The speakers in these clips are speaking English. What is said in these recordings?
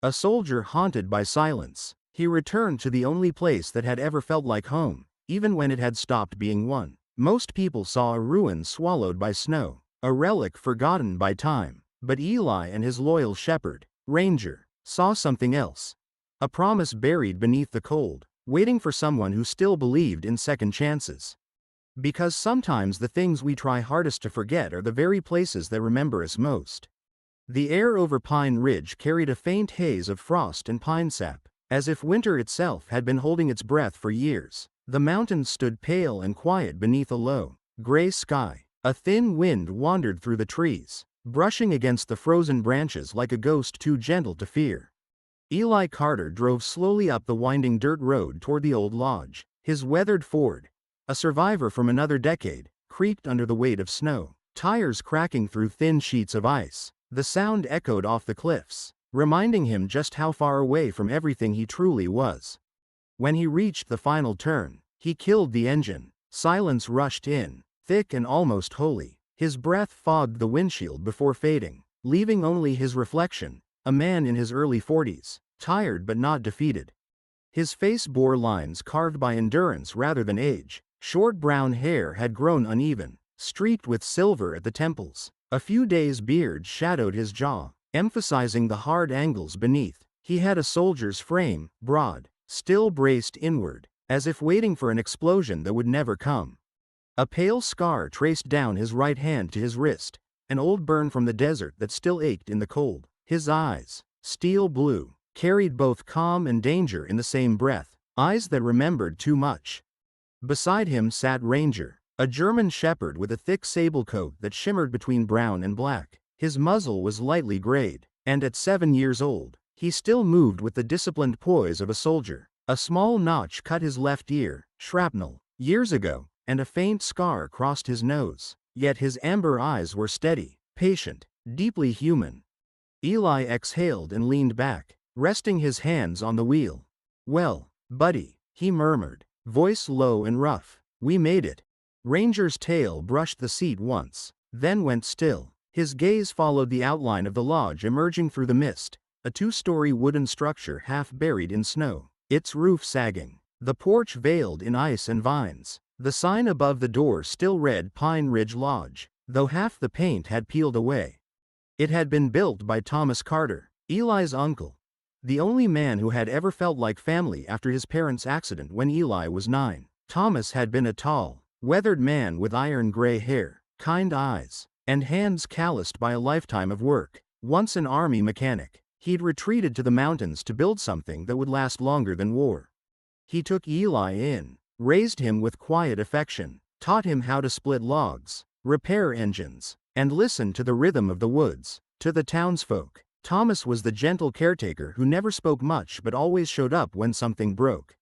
A soldier haunted by silence. He returned to the only place that had ever felt like home, even when it had stopped being one. Most people saw a ruin swallowed by snow, a relic forgotten by time. But Eli and his loyal shepherd, Ranger, saw something else. A promise buried beneath the cold, waiting for someone who still believed in second chances. Because sometimes the things we try hardest to forget are the very places that remember us most. The air over Pine Ridge carried a faint haze of frost and pine sap, as if winter itself had been holding its breath for years. The mountains stood pale and quiet beneath a low, gray sky. A thin wind wandered through the trees, brushing against the frozen branches like a ghost too gentle to fear. Eli Carter drove slowly up the winding dirt road toward the old lodge. His weathered Ford, a survivor from another decade, creaked under the weight of snow, tires cracking through thin sheets of ice. The sound echoed off the cliffs, reminding him just how far away from everything he truly was. When he reached the final turn, he killed the engine. Silence rushed in, thick and almost holy. His breath fogged the windshield before fading, leaving only his reflection, a man in his early 40s, tired but not defeated. His face bore lines carved by endurance rather than age. Short brown hair had grown uneven, streaked with silver at the temples. A few days' beard shadowed his jaw, emphasizing the hard angles beneath. He had a soldier's frame, broad, still braced inward, as if waiting for an explosion that would never come. A pale scar traced down his right hand to his wrist, an old burn from the desert that still ached in the cold. His eyes, steel blue, carried both calm and danger in the same breath, eyes that remembered too much. Beside him sat Ranger, a German shepherd with a thick sable coat that shimmered between brown and black. His muzzle was lightly grayed, and at 7 years old, he still moved with the disciplined poise of a soldier. A small notch cut his left ear, shrapnel, years ago, and a faint scar crossed his nose. Yet his amber eyes were steady, patient, deeply human. Eli exhaled and leaned back, resting his hands on the wheel. "Well, buddy," he murmured, voice low and rough, "we made it." Ranger's tail brushed the seat once, then went still. His gaze followed the outline of the lodge emerging through the mist, a 2-story wooden structure half buried in snow, its roof sagging, the porch veiled in ice and vines. The sign above the door still read Pine Ridge Lodge, though half the paint had peeled away. It had been built by Thomas Carter, Eli's uncle, the only man who had ever felt like family after his parents' accident when Eli was 9. Thomas had been a tall, weathered man with iron-gray hair, kind eyes, and hands calloused by a lifetime of work. Once an army mechanic, he'd retreated to the mountains to build something that would last longer than war. He took Eli in, raised him with quiet affection, taught him how to split logs, repair engines, and listen to the rhythm of the woods. To the townsfolk, Thomas was the gentle caretaker who never spoke much but always showed up when something broke.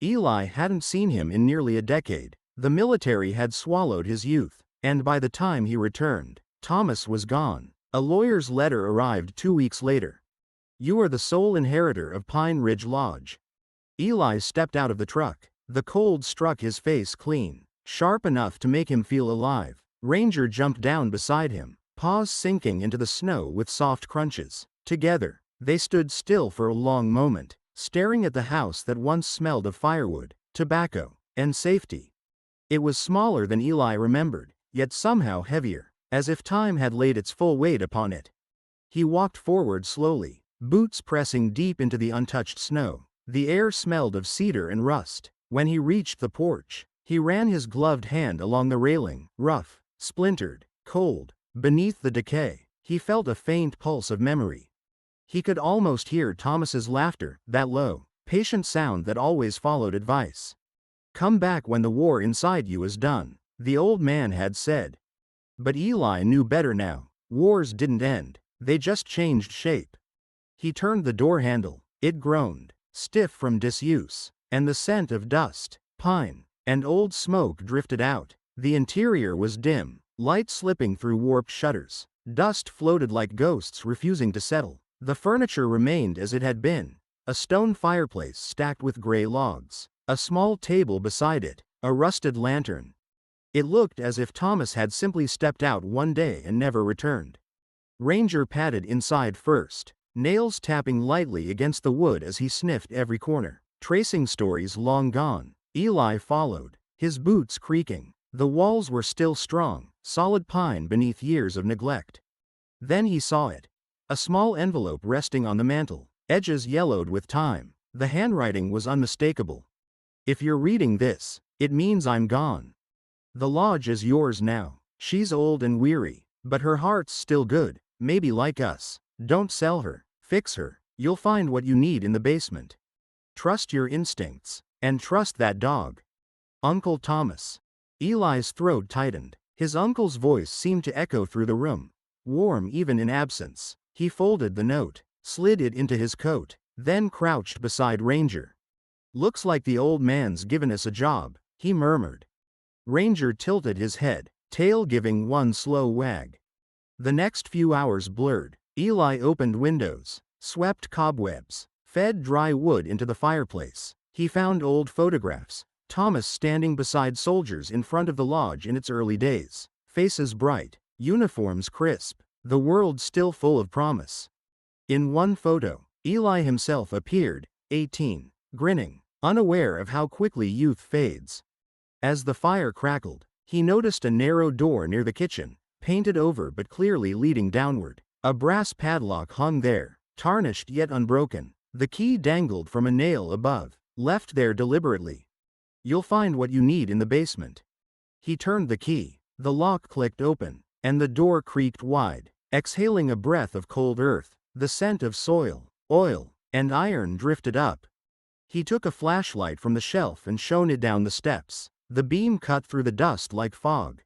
Eli hadn't seen him in nearly a decade. The military had swallowed his youth, and by the time he returned, Thomas was gone. A lawyer's letter arrived 2 weeks later. "You are the sole inheritor of Pine Ridge Lodge." Eli stepped out of the truck. The cold struck his face clean, sharp enough to make him feel alive. Ranger jumped down beside him, paws sinking into the snow with soft crunches. Together, they stood still for a long moment, staring at the house that once smelled of firewood, tobacco, and safety. It was smaller than Eli remembered, yet somehow heavier, as if time had laid its full weight upon it. He walked forward slowly, boots pressing deep into the untouched snow. The air smelled of cedar and rust. When he reached the porch, he ran his gloved hand along the railing, rough, splintered, cold. Beneath the decay, he felt a faint pulse of memory. He could almost hear Thomas's laughter, that low, patient sound that always followed advice. "Come back when the war inside you is done," the old man had said. But Eli knew better now. Wars didn't end, they just changed shape. He turned the door handle. It groaned, stiff from disuse, and the scent of dust, pine, and old smoke drifted out. The interior was dim, light slipping through warped shutters. Dust floated like ghosts refusing to settle. The furniture remained as it had been, a stone fireplace stacked with gray logs, a small table beside it, a rusted lantern. It looked as if Thomas had simply stepped out one day and never returned. Ranger padded inside first, nails tapping lightly against the wood as he sniffed every corner. Tracing stories long gone. Eli followed, his boots creaking. The walls were still strong, solid pine beneath years of neglect. Then he saw it. A small envelope resting on the mantel, edges yellowed with time. The handwriting was unmistakable. If you're reading this, it means I'm gone. The lodge is yours now. She's old and weary, but her heart's still good, maybe like us. Don't sell her, fix her. You'll find what you need in the basement. Trust your instincts, and trust that dog. Uncle Thomas. Eli's throat tightened. His uncle's voice seemed to echo through the room, warm even in absence. He folded the note, slid it into his coat, then crouched beside Ranger. Looks like the old man's given us a job, he murmured. Ranger tilted his head, tail giving one slow wag. The next few hours blurred. Eli opened windows, swept cobwebs, fed dry wood into the fireplace. He found old photographs, Thomas standing beside soldiers in front of the lodge in its early days, faces bright, uniforms crisp, the world still full of promise. In one photo, Eli himself appeared, 18, grinning, unaware of how quickly youth fades. As the fire crackled, he noticed a narrow door near the kitchen, painted over but clearly leading downward. A brass padlock hung there, tarnished yet unbroken. The key dangled from a nail above, left there deliberately. You'll find what you need in the basement. He turned the key, the lock clicked open, and the door creaked wide, exhaling a breath of cold earth. The scent of soil, oil, and iron drifted up. He took a flashlight from the shelf and shone it down the steps. The beam cut through the dust like fog.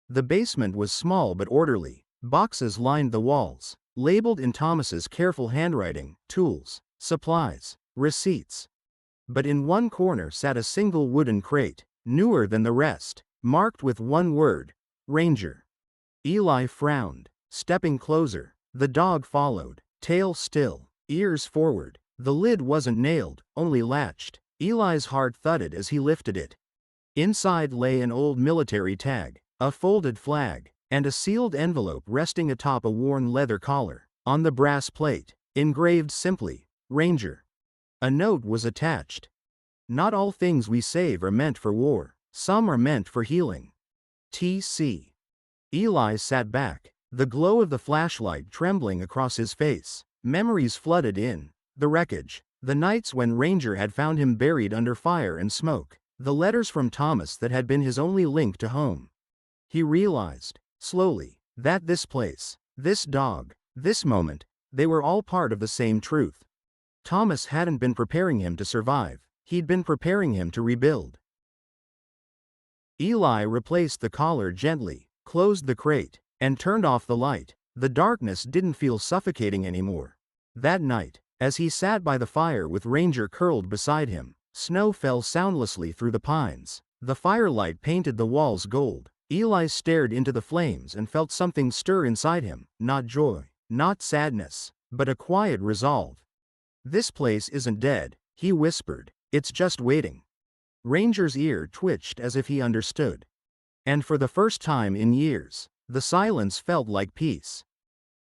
The basement was small but orderly. Boxes lined the walls, labeled in Thomas's careful handwriting, tools, supplies, receipts. But in one corner sat a single wooden crate, newer than the rest, marked with one word, Ranger. Eli frowned, stepping closer. The dog followed, tail still, ears forward. The lid wasn't nailed, only latched. Eli's heart thudded as he lifted it. Inside lay an old military tag, a folded flag, and a sealed envelope resting atop a worn leather collar. On the brass plate, engraved simply, Ranger. A note was attached. Not all things we save are meant for war. Some are meant for healing. T.C. Eli sat back, the glow of the flashlight trembling across his face. Memories flooded in. The wreckage. The nights when Ranger had found him buried under fire and smoke. The letters from Thomas that had been his only link to home. He realized, slowly, that this place, this dog, this moment, they were all part of the same truth. Thomas hadn't been preparing him to survive. He'd been preparing him to rebuild. Eli replaced the collar gently, closed the crate, and turned off the light. The darkness didn't feel suffocating anymore. That night, as he sat by the fire with Ranger curled beside him, snow fell soundlessly through the pines. The firelight painted the walls gold. Eli stared into the flames and felt something stir inside him, not joy, not sadness, but a quiet resolve. This place isn't dead, he whispered, it's just waiting. Ranger's ear twitched as if he understood. And for the first time in years, the silence felt like peace.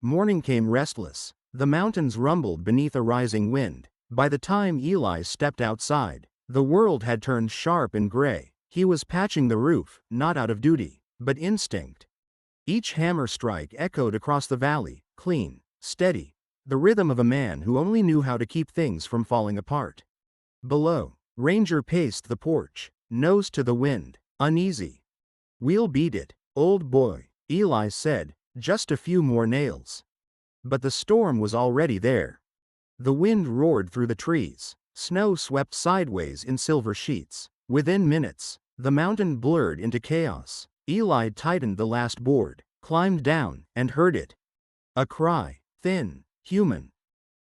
Morning came restless. The mountains rumbled beneath a rising wind. By the time Eli stepped outside, the world had turned sharp and gray. He was patching the roof, not out of duty, but instinct. Each hammer strike echoed across the valley, clean, steady, the rhythm of a man who only knew how to keep things from falling apart. Below, Ranger paced the porch, nose to the wind, uneasy. We'll beat it, old boy, Eli said, just a few more nails. But the storm was already there. The wind roared through the trees, snow swept sideways in silver sheets. Within minutes, the mountain blurred into chaos. Eli tightened the last board, climbed down, and heard it. A cry, thin, human.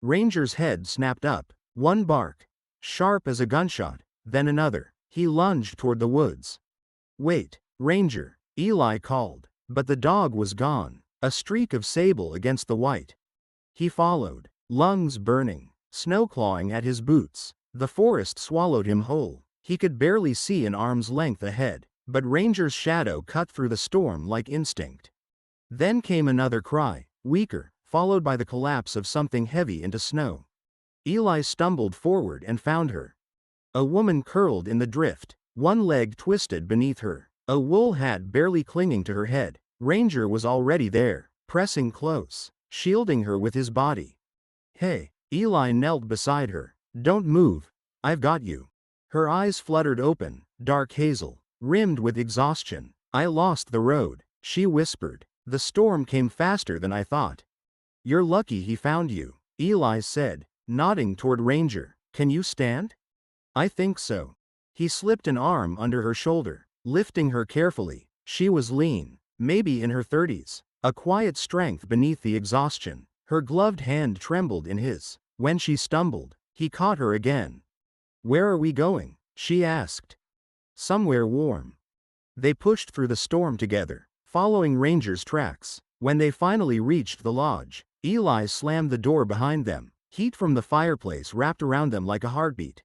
Ranger's head snapped up, one bark, sharp as a gunshot, then another. He lunged toward the woods. Wait, Ranger, Eli called, but the dog was gone, a streak of sable against the white. He followed, lungs burning, snow clawing at his boots. The forest swallowed him whole. He could barely see an arm's length ahead, but Ranger's shadow cut through the storm like instinct. Then came another cry, weaker, followed by the collapse of something heavy into snow. Eli stumbled forward and found her. A woman curled in the drift, one leg twisted beneath her, a wool hat barely clinging to her head. Ranger was already there, pressing close, shielding her with his body. Hey, Eli knelt beside her. Don't move, I've got you. Her eyes fluttered open, dark hazel, rimmed with exhaustion. I lost the road, she whispered. The storm came faster than I thought. You're lucky he found you, Eli said, nodding toward Ranger. Can you stand? I think so. He slipped an arm under her shoulder, lifting her carefully. She was lean, maybe in her 30s, a quiet strength beneath the exhaustion. Her gloved hand trembled in his. When she stumbled, he caught her again. Where are we going? She asked. Somewhere warm. They pushed through the storm together, following Ranger's tracks. When they finally reached the lodge, Eli slammed the door behind them. Heat from the fireplace wrapped around them like a heartbeat.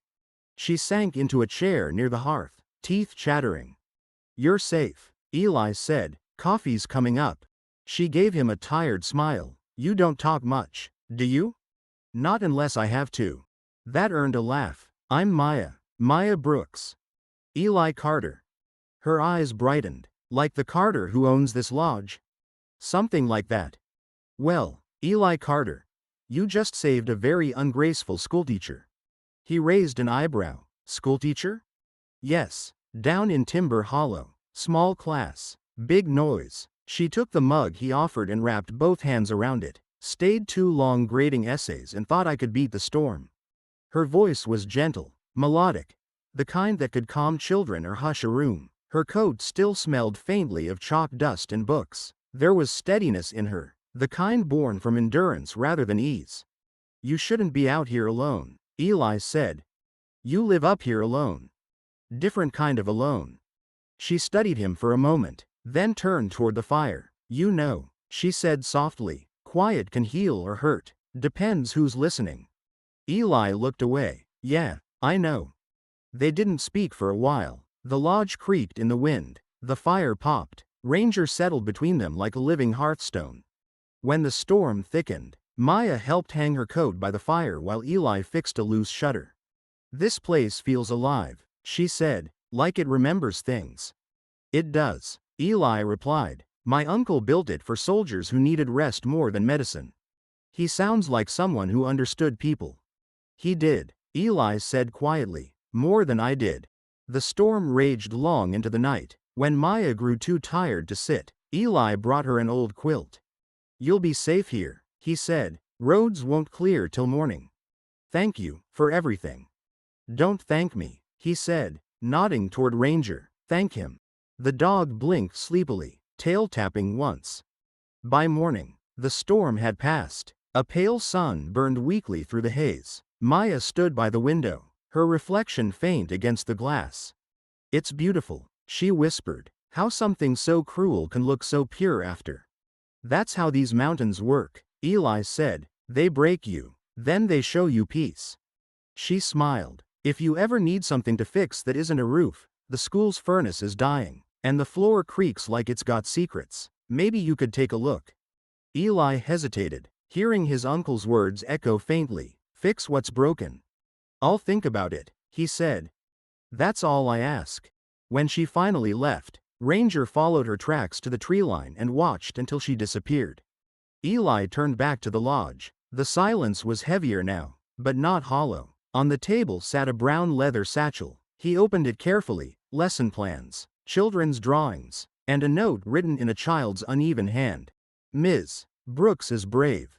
She sank into a chair near the hearth, teeth chattering. You're safe, Eli said. Coffee's coming up. She gave him a tired smile. You don't talk much, do you? Not unless I have to. That earned a laugh. I'm Maya, Maya Brooks. Eli Carter. Her eyes brightened. Like the Carter who owns this lodge? Something like that. Well, Eli Carter, you just saved a very ungraceful schoolteacher. He raised an eyebrow. Schoolteacher? Yes, down in Timber Hollow. Small class, big noise. She took the mug he offered and wrapped both hands around it. Stayed too long grading essays and thought I could beat the storm. Her voice was gentle, melodic, the kind that could calm children or hush a room. Her coat still smelled faintly of chalk dust and books. There was steadiness in her, the kind born from endurance rather than ease. You shouldn't be out here alone, Eli said. You live up here alone. Different kind of alone. She studied him for a moment, then turned toward the fire. You know, she said softly, quiet can heal or hurt. Depends who's listening. Eli looked away. Yeah, I know. They didn't speak for a while. The lodge creaked in the wind. The fire popped. Ranger settled between them like a living hearthstone. When the storm thickened, Maya helped hang her coat by the fire while Eli fixed a loose shutter. This place feels alive, she said, like it remembers things. It does, Eli replied. My uncle built it for soldiers who needed rest more than medicine. He sounds like someone who understood people. He did, Eli said quietly, more than I did. The storm raged long into the night. When Maya grew too tired to sit, Eli brought her an old quilt. You'll be safe here, he said. Roads won't clear till morning. Thank you for everything. Don't thank me, he said, nodding toward Ranger. Thank him. The dog blinked sleepily, tail tapping once. By morning, the storm had passed. A pale sun burned weakly through the haze. Maya stood by the window, her reflection faint against the glass. It's beautiful, she whispered. How something so cruel can look so pure after. That's how these mountains work, Eli said. They break you, then they show you peace. She smiled. If you ever need something to fix that isn't a roof, the school's furnace is dying, and the floor creaks like it's got secrets. Maybe you could take a look. Eli hesitated, hearing his uncle's words echo faintly. Fix what's broken. I'll think about it, he said. That's all I ask. When she finally left, Ranger followed her tracks to the tree line and watched until she disappeared. Eli turned back to the lodge. The silence was heavier now, but not hollow. On the table sat a brown leather satchel. He opened it carefully. Lesson plans, children's drawings, and a note written in a child's uneven hand. Ms. Brooks is brave.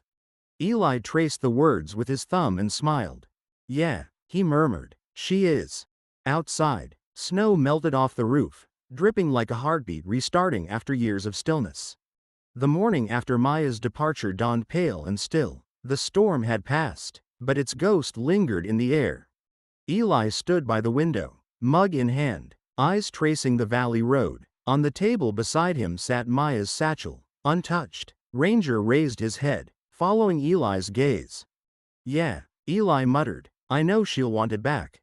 Eli traced the words with his thumb and smiled. Yeah, he murmured. She is. Outside, snow melted off the roof, dripping like a heartbeat restarting after years of stillness. The morning after Maya's departure dawned pale and still. The storm had passed, but its ghost lingered in the air. Eli stood by the window, mug in hand, eyes tracing the valley road. On the table beside him sat Maya's satchel, untouched. Ranger raised his head, following Eli's gaze. Yeah, Eli muttered. I know she'll want it back.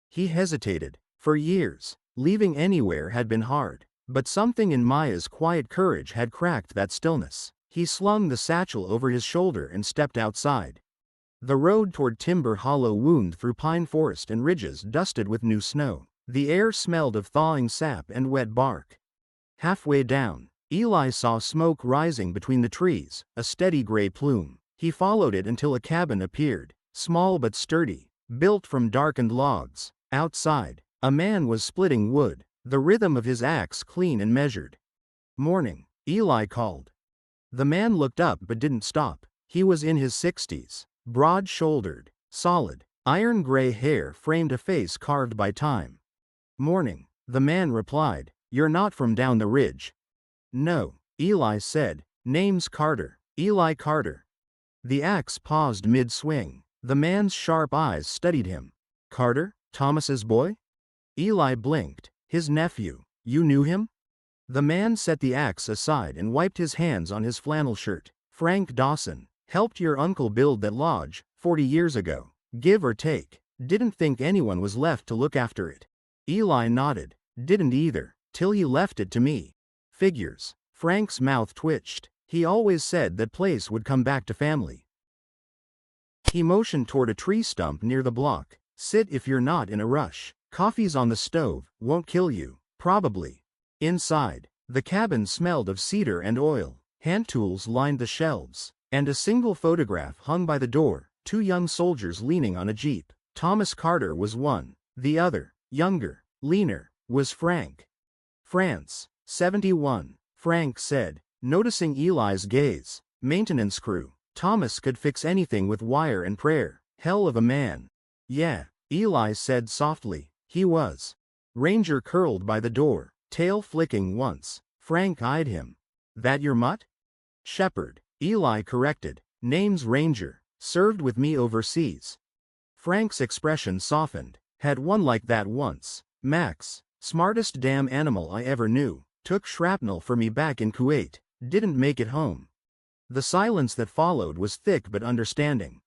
He hesitated. For years, leaving anywhere had been hard, but something in Maya's quiet courage had cracked that stillness. He slung the satchel over his shoulder and stepped outside. The road toward Timber Hollow wound through pine forest and ridges dusted with new snow. The air smelled of thawing sap and wet bark. Halfway down, Eli saw smoke rising between the trees, a steady gray plume. He followed it until a cabin appeared, small but sturdy, built from darkened logs. Outside, a man was splitting wood, the rhythm of his axe clean and measured. "Morning," Eli called. The man looked up but didn't stop. He was in his 60s, broad-shouldered, solid, iron-gray hair framed a face carved by time. "Morning," the man replied. "You're not from down the ridge?" "No," Eli said. "Name's Carter, Eli Carter." The axe paused mid-swing. The man's sharp eyes studied him. "Carter, Thomas's boy?" Eli blinked. "His nephew. You knew him?" The man set the axe aside and wiped his hands on his flannel shirt. "Frank Dawson. Helped your uncle build that lodge, 40 years ago. Give or take. Didn't think anyone was left to look after it." Eli nodded. "Didn't either, till he left it to me." "Figures." Frank's mouth twitched. He always said that place would come back to family. He motioned toward a tree stump near the block. "Sit if you're not in a rush. Coffee's on the stove, won't kill you, probably." Inside, the cabin smelled of cedar and oil. Hand tools lined the shelves, and a single photograph hung by the door, 2 young soldiers leaning on a jeep. Thomas Carter was one. The other, younger, leaner, was Frank. "France, 71, Frank said, noticing Eli's gaze. "Maintenance crew. Thomas could fix anything with wire and prayer. Hell of a man." "Yeah," Eli said softly. "He was." Ranger curled by the door, tail flicking once. Frank eyed him. "That your mutt?" "Shepherd," Eli corrected. "Name's Ranger. Served with me overseas." Frank's expression softened. "Had one like that once. Max. Smartest damn animal I ever knew. Took shrapnel for me back in Kuwait. Didn't make it home." The silence that followed was thick but understanding.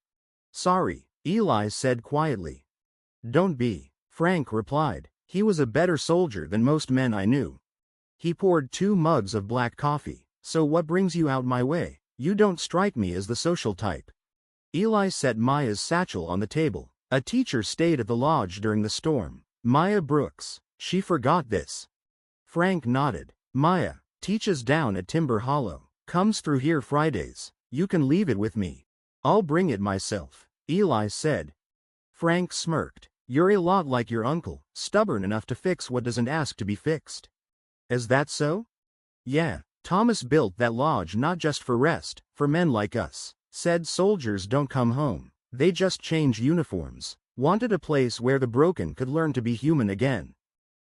"Sorry," Eli said quietly. "Don't be," Frank replied. "He was a better soldier than most men I knew." He poured 2 mugs of black coffee. "So what brings you out my way? You don't strike me as the social type." Eli set Maya's satchel on the table. "A teacher stayed at the lodge during the storm. Maya Brooks. She forgot this." Frank nodded. "Maya teaches down at Timber Hollow. Comes through here Fridays. You can leave it with me." "I'll bring it myself," Eli said. Frank smirked. "You're a lot like your uncle, stubborn enough to fix what doesn't ask to be fixed." "Is that so?" "Yeah, Thomas built that lodge not just for rest, for men like us. Said soldiers don't come home, they just change uniforms. Wanted a place where the broken could learn to be human again."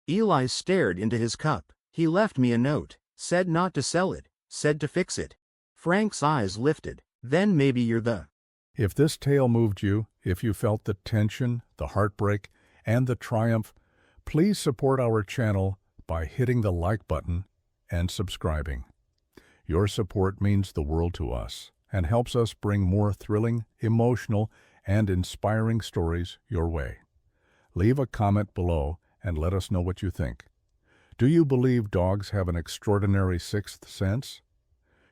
Eli stared into his cup. "He left me a note. Said not to sell it, said to fix it." Frank's eyes lifted. "Then maybe you're the..." If this tale moved you, if you felt the tension, the heartbreak, and the triumph, please support our channel by hitting the like button and subscribing. Your support means the world to us and helps us bring more thrilling, emotional, and inspiring stories your way. Leave a comment below and let us know what you think. Do you believe dogs have an extraordinary sixth sense?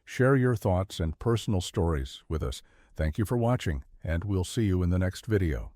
Share your thoughts and personal stories with us. Thank you for watching, and we'll see you in the next video.